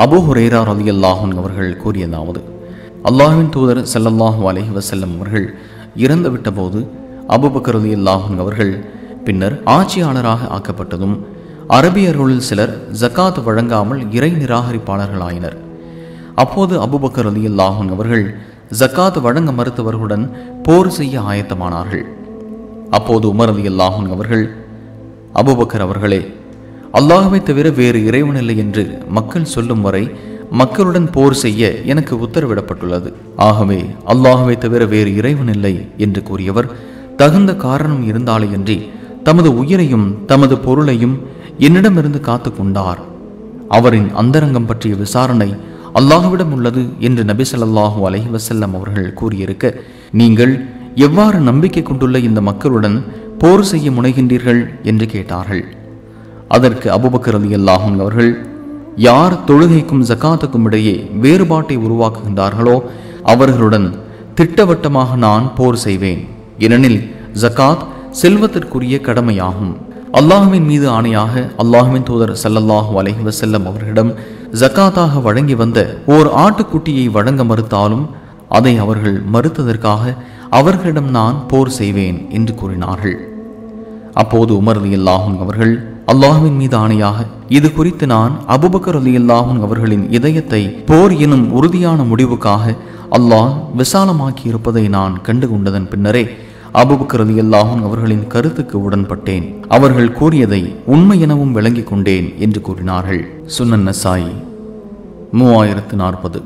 Abu Hurairah ரலியல்லாஹு அன்ஹு அவர்கள் கூறியதாவது, அல்லாஹ்வின் தூதர் ஸல்லல்லாஹு அலைஹி வஸல்லம் அவர்கள் இறந்துவிட்ட போது அபூபக்கர் ரலியல்லாஹு அன்ஹு அவர்கள் பின்னர் ஆட்சியாளராக ஆக்கப்பட்டதும் அரபியர்களுள் சிலர் ஜகாத் வழங்காமல் இறை நிராகரிப்பாளர்களாயினர். அப்போது அபூபக்கர் ரலியல்லாஹு அன்ஹு அவர்கள் ஜகாத் வழங்க மறுத்தவர்களுடன் போர் செய்ய ஆயத்தமானார்கள். அப்போது உமர் ரலியல்லாஹு அன்ஹு அவர்கள், அபூபக்கர் அவர்களே, அல்லாஹ்வை தவிர வேறு இறைவனில்லை என்று மக்கள் சொல்லும் வரை மக்களுடன் போர் செய்ய எனக்கு உத்தரவிடப்பட்டுள்ளது. ஆகவே அல்லாஹ்வை தவிர வேறு இறைவனில்லை என்று கூறியவர் தகுந்த காரணம் இருந்தாலேயன்றி தமது உயிரையும் தமது பொருளையும் என்னிடமிருந்து காத்து கொண்டார். அவரின் அந்தரங்கம் பற்றிய விசாரணை அல்லாஹ்விடம் உள்ளது என்று நபி ஸல்லல்லாஹு அலைஹி வஸல்லம் அவர்கள் கூறியிருக்க, நீங்கள் எவ்வாறு நம்பிக்கை கொண்டுள்ள இந்த மக்களுடன் போர் செய்ய முனைகின்றீர்கள் என்று கேட்டார்கள். அதற்கு அபூபக்கர் ரலியல்லாஹு அன்ஹு அவர்கள், யார் தொழுகைக்கும் ஜகாத்துக்கும் இடையே வேறுபாட்டை உருவாக்குகின்றார்களோ அவர்களுடன் திட்டவட்டமாக நான் போர் செய்வேன். ஏனெனில் ஜகாத் செல்வத்திற்குரிய கடமையாகும். அல்லாஹ்வின் மீது ஆணையாக அல்லாஹ்வின் தூதர் ஸல்லல்லாஹு அலைஹி வஸல்லம் அவர்களிடம் ஜகாத்தாக வழங்கி வந்த ஓர் ஆட்டுக்குட்டியை வழங்க மறுத்தாலும் அதை அவர்கள் மறுத்ததற்காக அவர்களிடம் நான் போர் செய்வேன் என்று கூறினார்கள். அப்போது உமர் ரலியல்லாஹு அன்ஹு அவர்கள், அல்லாஹ்வின் மீது ஆணையாக இது குறித்து நான் அபூபக்கர் ரலியல்லாஹு அன்ஹு அவர்களின் இதயத்தை போர் எனும் உறுதியான முடிவுக்காக அல்லாஹ் விசாலமாக்கி இருப்பதை நான் கண்டு கொண்டதன் பின்னரே அபூபக்கர் ரலியல்லாஹு அன்ஹு அவர்களின் கருத்துக்கு உடன்பட்டேன். அவர்கள் கூறியதை உண்மை எனவும் விளங்கிக் கொண்டேன் என்று கூறினார்கள். சுனன் நசாயி 3040.